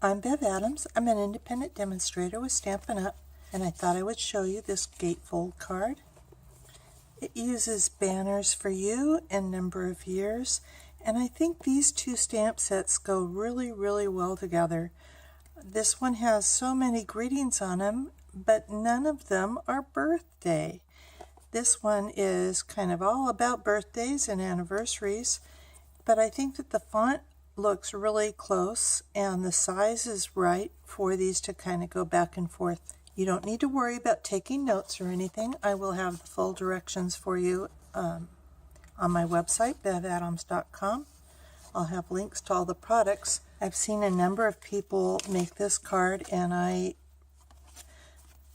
I'm Bev Adams. I'm an independent demonstrator with Stampin' Up, and I thought I would show you this gatefold card. It uses Banners for You and Number of Years, and I think these two stamp sets go really, really well together. This one has so many greetings on them, but none of them are birthday. This one is kind of all about birthdays and anniversaries, but I think that the font looks really close and the size is right for these to kind of go back and forth. You don't need to worry about taking notes or anything. I will have the full directions for you on my website, bevadams.com. I'll have links to all the products. I've seen a number of people make this card and I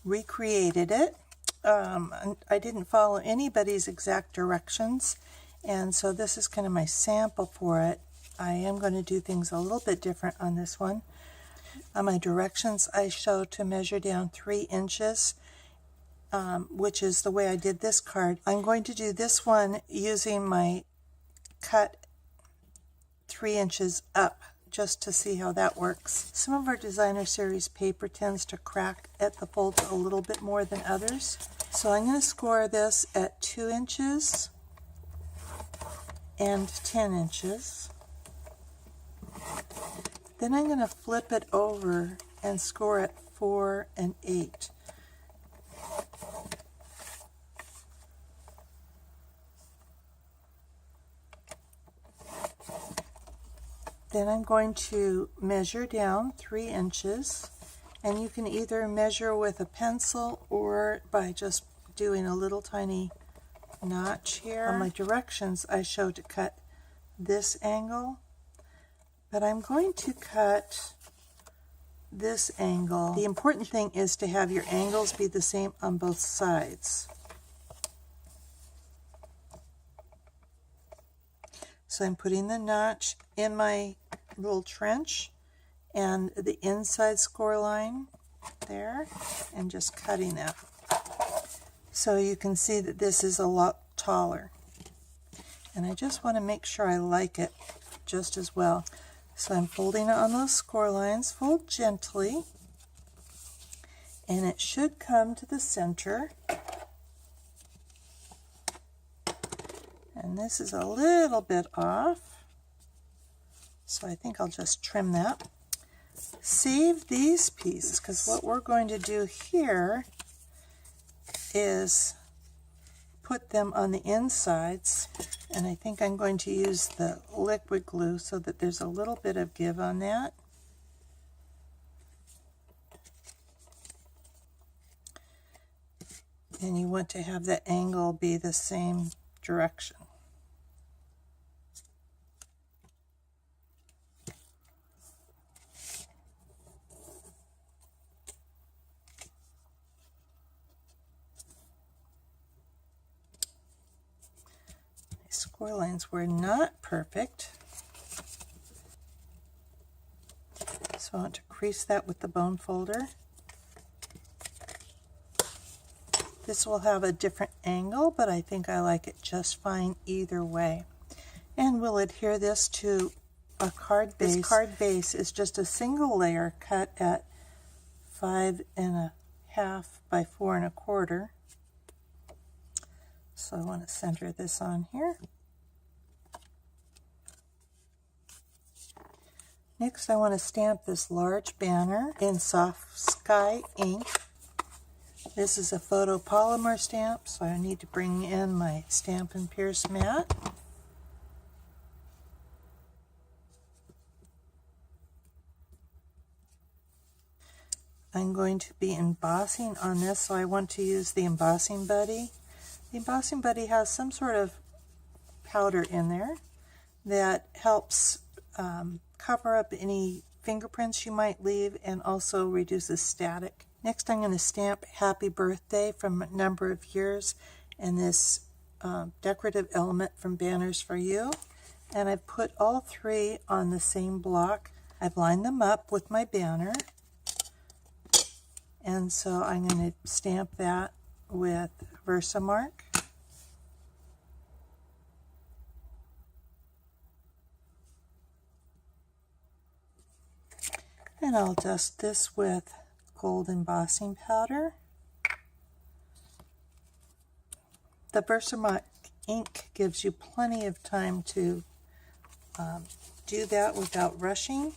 recreated it. I didn't follow anybody's exact directions, and so this is kind of my sample for it. I am going to do things a little bit different on this one. On my directions, I show to measure down 3 inches, which is the way I did this card. I'm going to do this one using my cut 3 inches up, just to see how that works. Some of our designer series paper tends to crack at the folds a little bit more than others. So I'm going to score this at 2 inches and 10 inches. Then I'm going to flip it over and score at 4 and 8. Then I'm going to measure down 3 inches, and you can either measure with a pencil or by just doing a little tiny notch here. On my directions, I show to cut this angle, but I'm going to cut this angle. The important thing is to have your angles be the same on both sides. So I'm putting the notch in my little trench and the inside score line there and just cutting that. So you can see that this is a lot taller. And I just want to make sure I like it just as well. So I'm folding it on those score lines, fold gently, and it should come to the center. And this is a little bit off, so I think I'll just trim that. Save these pieces, because what we're going to do here is put them on the insides, and I think I'm going to use the liquid glue so that there's a little bit of give on that. And you want to have the angle be the same direction. Score lines were not perfect, so I want to crease that with the bone folder. This will have a different angle, but I think I like it just fine either way. And we'll adhere this to a card base. This card base is just a single layer cut at 5 1/2 by 4 1/4. So I want to center this on here. Next, I want to stamp this large banner in Soft Sky ink. This is a photopolymer stamp, so I need to bring in my Stampin' Pierce mat. I'm going to be embossing on this, so I want to use the Embossing Buddy. The Embossing Buddy has some sort of powder in there that helps cover up any fingerprints you might leave and also reduces static. Next, I'm going to stamp Happy Birthday from Number of Years and this decorative element from Banners for You. And I've put all 3 on the same block. I've lined them up with my banner. And so I'm going to stamp that with Versamark. And I'll dust this with gold embossing powder. The Versamark ink gives you plenty of time to do that without rushing,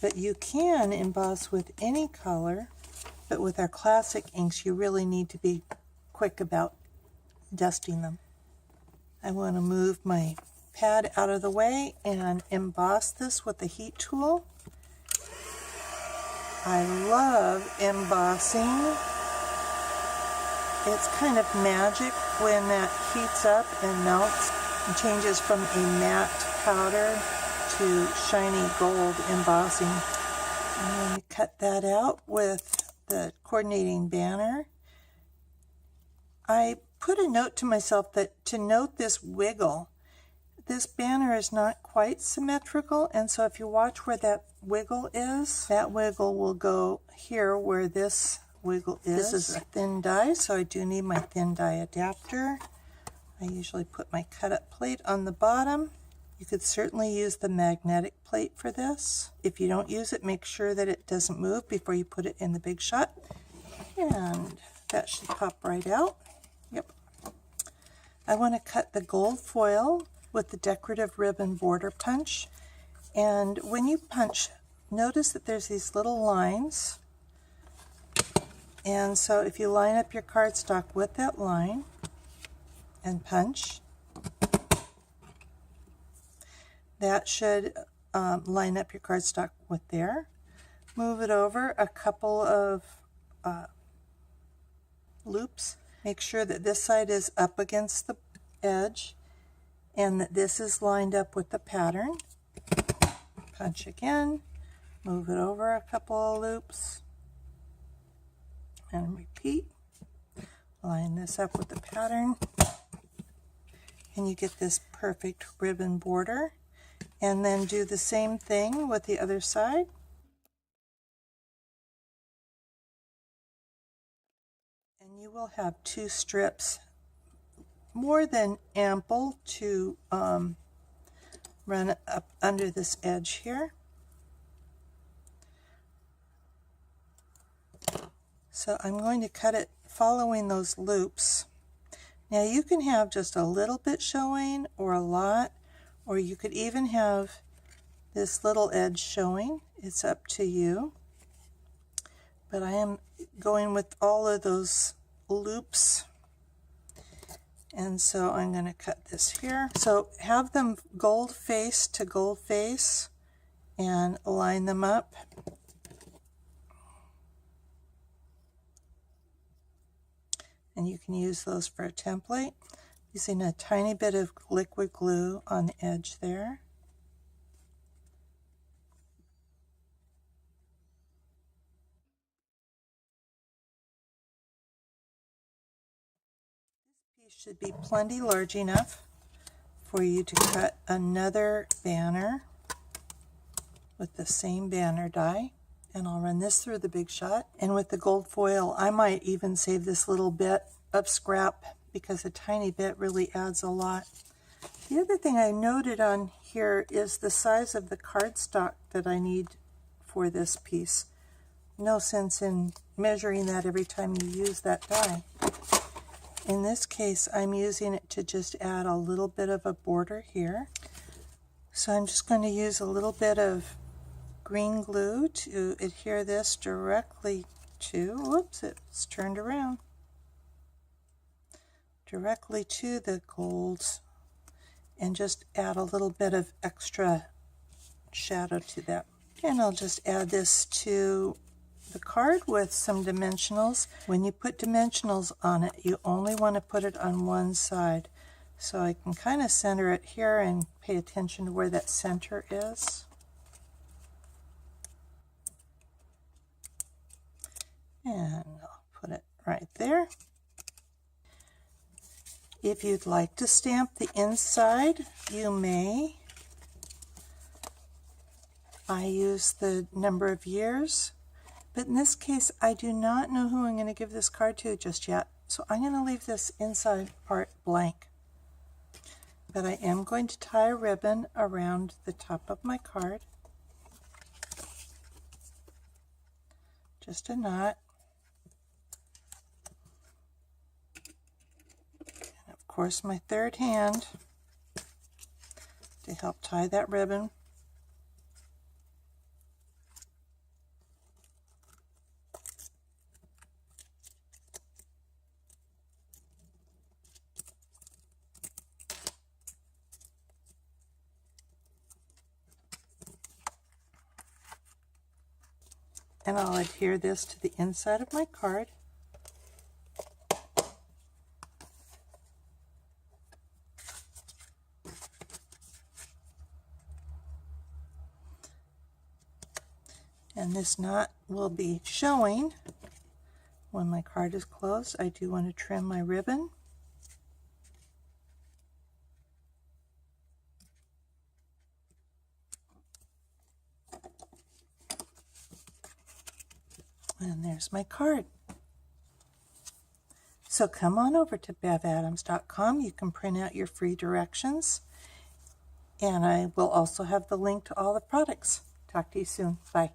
but you can emboss with any color, but with our classic inks you really need to be quick about dusting them. I want to move my pad out of the way and emboss this with the heat tool. I love embossing. It's kind of magic when that heats up and melts and changes from a matte powder to shiny gold embossing. I'm going to cut that out with the coordinating banner. I put a note to myself that to note this wiggle, this banner is not quite symmetrical, and so if you watch where that wiggle is, that wiggle will go here where this wiggle is. This is a thin die, so I do need my thin die adapter. I usually put my cut-up plate on the bottom. You could certainly use the magnetic plate for this. If you don't use it, make sure that it doesn't move before you put it in the Big Shot. And that should pop right out. Yep. I want to cut the gold foil with the decorative ribbon border punch. And when you punch, notice that there's these little lines. And so if you line up your cardstock with that line and punch, that should line up your cardstock with there. Move it over a couple of loops. Make sure that this side is up against the edge and that this is lined up with the pattern. Punch again, move it over a couple of loops, and repeat. Line this up with the pattern, and you get this perfect ribbon border. And then do the same thing with the other side. And you will have two strips, more than ample to run up under this edge here. So I'm going to cut it following those loops. Now you can have just a little bit showing or a lot, or you could even have this little edge showing. It's up to you. But I am going with all of those loops. And so I'm going to cut this here. So have them gold face to gold face and line them up. And you can use those for a template, using a tiny bit of liquid glue on the edge there. This piece should be plenty large enough for you to cut another banner with the same banner die. And I'll run this through the Big Shot. And with the gold foil, I might even save this little bit of scrap because a tiny bit really adds a lot. The other thing I noted on here is the size of the cardstock that I need for this piece. No sense in measuring that every time you use that die. In this case, I'm using it to just add a little bit of a border here. So I'm just going to use a little bit of green glue to adhere this directly to, whoops, it's turned around, directly to the golds, and just add a little bit of extra shadow to that. And I'll just add this to the card with some dimensionals. When you put dimensionals on it, you only want to put it on one side. So I can kind of center it here and pay attention to where that center is. And I'll put it right there. If you'd like to stamp the inside, you may. I use the number of years, but in this case, I do not know who I'm going to give this card to just yet. So I'm going to leave this inside part blank. But I am going to tie a ribbon around the top of my card. just a knot. And of course my third hand to help tie that ribbon. And I'll adhere this to the inside of my card. And this knot will be showing when my card is closed. I do want to trim my ribbon. And there's my card. So come on over to bevadams.com. You can print out your free directions. And I will also have the link to all the products. Talk to you soon. Bye.